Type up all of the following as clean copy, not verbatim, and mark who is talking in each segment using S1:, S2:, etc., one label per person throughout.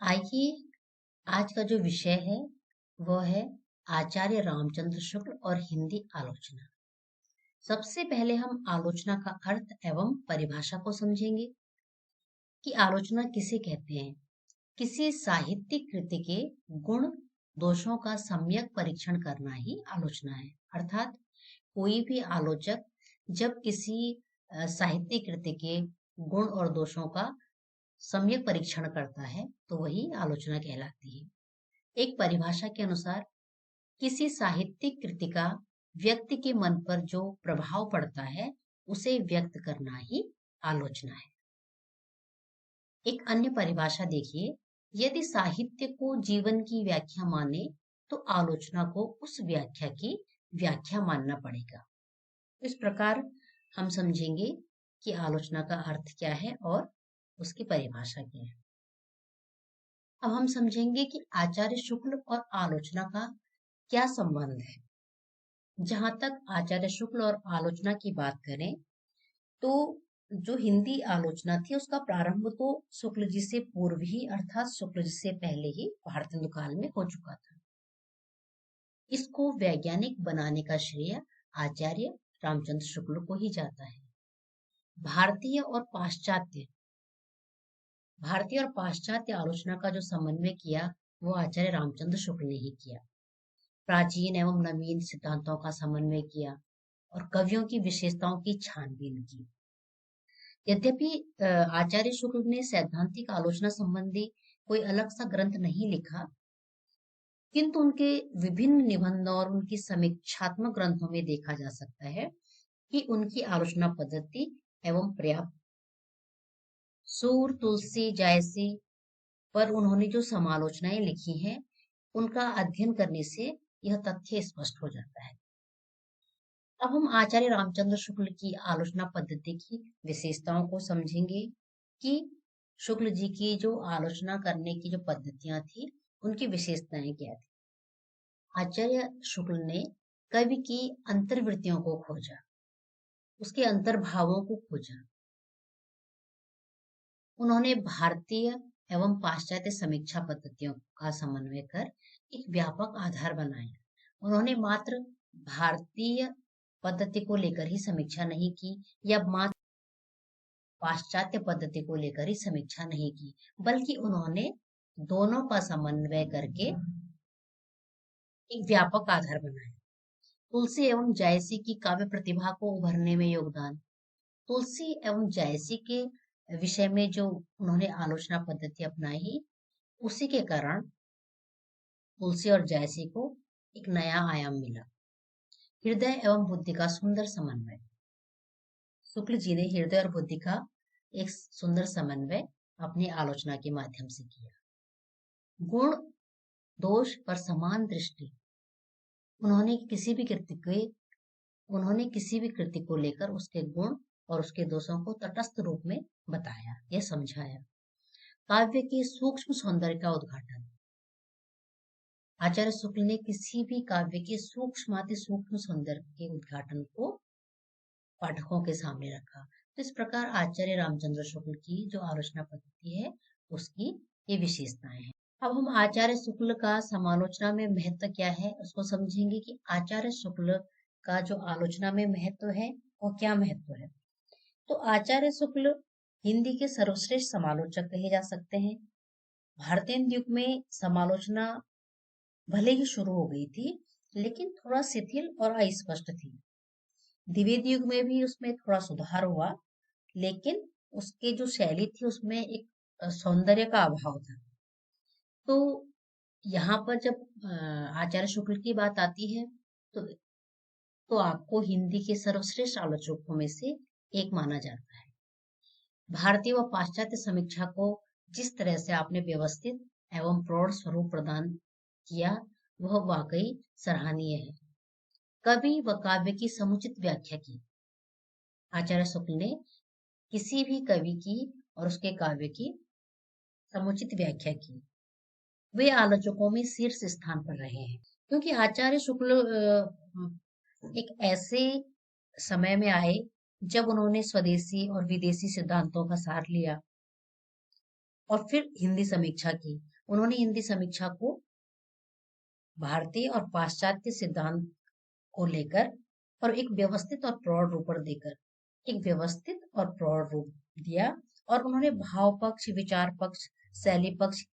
S1: आइए, आज का जो विषय है वो है आचार्य रामचंद्र शुक्ल और हिंदी आलोचना। सबसे पहले हम आलोचना का अर्थ एवं परिभाषा को समझेंगे कि आलोचना किसे कहते हैं। किसी साहित्यिक कृति के गुण दोषों का सम्यक परीक्षण करना ही आलोचना है। अर्थात कोई भी आलोचक जब किसी साहित्यिक कृति के गुण और दोषों का सम्यक परीक्षण करता है तो वही आलोचना कहलाती है। एक परिभाषा के अनुसार किसी साहित्यिक कृति का व्यक्ति के मन पर जो प्रभाव पड़ता है उसे व्यक्त करना ही आलोचना है। एक अन्य परिभाषा देखिए, यदि साहित्य को जीवन की व्याख्या माने तो आलोचना को उस व्याख्या की व्याख्या मानना पड़ेगा। इस प्रकार हम समझेंगे कि आलोचना का अर्थ क्या है और उसकी परिभाषा क्या है। अब हम समझेंगे कि आचार्य शुक्ल और आलोचना का क्या संबंध है। जहां तक आचार्य शुक्ल और आलोचना की बात करें तो जो हिंदी आलोचना थी उसका प्रारंभ तो शुक्ल जी से पूर्व ही अर्थात शुक्ल जी से पहले ही भारतेंदु काल में हो चुका था। इसको वैज्ञानिक बनाने का श्रेय आचार्य रामचंद्र शुक्ल को ही जाता है। भारतीय और पाश्चात्य आलोचना का जो समन्वय किया वो आचार्य रामचंद्र शुक्ल ने ही किया। प्राचीन एवं नवीन सिद्धांतों का समन्वय किया और कवियों की विशेषताओं की छानबीन की। यद्यपि आचार्य शुक्ल ने सैद्धांतिक आलोचना संबंधी कोई अलग सा ग्रंथ नहीं लिखा, किंतु उनके विभिन्न निबंधों और उनकी समीक्षात्मक ग्रंथों में देखा जा सकता है कि उनकी आलोचना पद्धति एवं पर्याप्त सूर तुलसी जायसी पर उन्होंने जो समालोचनाएं लिखी हैं उनका अध्ययन करने से यह तथ्य स्पष्ट हो जाता है। अब हम आचार्य रामचंद्र शुक्ल की आलोचना पद्धति की विशेषताओं को समझेंगे कि शुक्ल जी की जो आलोचना करने की जो पद्धतियां थी उनकी विशेषताएं क्या थी। आचार्य शुक्ल ने कवि की अंतर्वृत्तियों को खोजा, उसके अंतर्भावों को खोजा। उन्होंने भारतीय एवं पाश्चात्य समीक्षा पद्धतियों का समन्वय कर एक व्यापक आधार बनाया। उन्होंने मात्र भारतीय पद्धति को लेकर ही समीक्षा नहीं की या मात्र पाश्चात्य पद्धति को लेकर ही समीक्षा नहीं की, बल्कि उन्होंने दोनों का समन्वय करके एक व्यापक आधार बनाया। तुलसी एवं जायसी की काव्य प्रतिभा को उभरने में योगदान। तुलसी एवं जायसी के विषय में जो उन्होंने आलोचना पद्धति अपनाई, उसी के कारण तुलसी और जायसी को एक नया आयाम मिला। हृदय एवं बुद्धि का सुंदर समन्वय। शुक्ल जी ने हृदय और बुद्धि का एक सुंदर समन्वय अपनी आलोचना के माध्यम से किया। गुण दोष पर समान दृष्टि। उन्होंने किसी भी कृति को लेकर उसके गुण और उसके दोषों को तटस्थ रूप में बताया या समझाया। काव्य के सूक्ष्म सौंदर्य का उद्घाटन। आचार्य शुक्ल ने किसी भी काव्य के सूक्ष्माति सूक्ष्म सौंदर्य के उद्घाटन को पाठकों के सामने रखा। तो इस प्रकार आचार्य रामचंद्र शुक्ल की जो आलोचना पद्धति है उसकी ये विशेषताएं हैं। अब हम आचार्य शुक्ल का समालोचना में महत्व क्या है उसको समझेंगे कि आचार्य शुक्ल का जो आलोचना में महत्व है वो क्या महत्व है। तो आचार्य शुक्ल हिंदी के सर्वश्रेष्ठ समालोचक कहे जा सकते हैं। भारतीय युग में समालोचना भले ही शुरू हो गई थी लेकिन थोड़ा शिथिल और अस्पष्ट थी। द्विवेद युग में भी उसमें थोड़ा सुधार हुआ, लेकिन उसके जो शैली थी उसमें एक सौंदर्य का अभाव था। तो यहाँ पर जब आचार्य शुक्ल की बात आती है तो आपको हिंदी के सर्वश्रेष्ठ आलोचकों में से एक माना जाता है। भारतीय व पाश्चात्य समीक्षा को जिस तरह से आपने व्यवस्थित एवं प्रौढ़ स्वरूप प्रदान किया वह वाकई सराहनीय है। कवि व काव्य की समुचित व्याख्या की। आचार्य शुक्ल ने किसी भी कवि की और उसके काव्य की समुचित व्याख्या की। वे आलोचकों में शीर्ष स्थान पर रहे हैं क्योंकि आचार्य शुक्ल एक ऐसे समय में आए जब उन्होंने स्वदेशी और विदेशी सिद्धांतों का सार लिया और फिर हिंदी समीक्षा की उन्होंने हिंदी समीक्षा को भारतीय और पाश्चात्य सिद्धांत को लेकर और एक व्यवस्थित और प्रौढ़ रूप देकर एक व्यवस्थित और प्रौढ़ रूप दिया। और उन्होंने भाव पक्ष, विचार पक्ष, शैली पक्ष,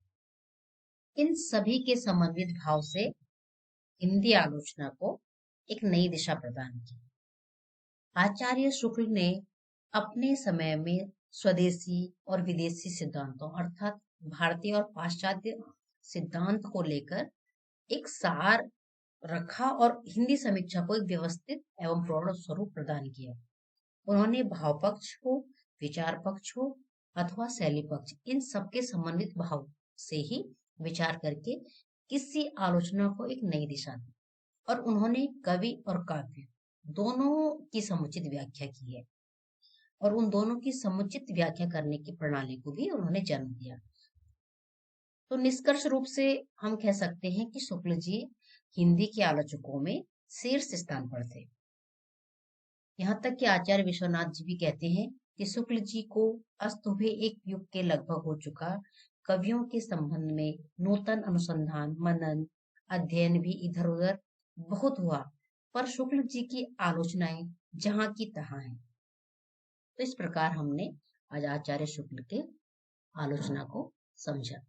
S1: इन सभी के समन्वित भाव से हिंदी आलोचना को एक नई दिशा प्रदान की। आचार्य शुक्ल ने अपने समय में स्वदेशी और विदेशी सिद्धांतों अर्थात भारतीय और पाश्चात्य सिद्धांत को लेकर एक सार रखा और हिंदी समीक्षा को एक व्यवस्थित एवं प्रौढ़ स्वरूप प्रदान किया। उन्होंने भाव पक्ष हो, विचार पक्ष हो अथवा शैली पक्ष, इन सबके समन्वित भाव से ही विचार करके किसी आलोचना को एक नई दिशा दी। और उन्होंने कवि और काव्य दोनों की समुचित व्याख्या की है और उन दोनों की समुचित व्याख्या करने की प्रणाली को भी उन्होंने जन्म दिया। तो निष्कर्ष रूप से हम कह सकते हैं कि शुक्ल जी हिंदी के आलोचकों में शीर्ष स्थान पर थे। यहाँ तक कि आचार्य विश्वनाथ जी भी कहते हैं कि शुक्ल जी को अस्त हुए एक युग के लगभग हो चुका कवियों के संबंध में नूतन अनुसंधान, मनन, अध्ययन भी इधर उधर बहुत हुआ, पर शुक्ल जी की आलोचनाएं जहां की तहां हैं। तो इस प्रकार हमने आज आचार्य शुक्ल के आलोचना को समझा।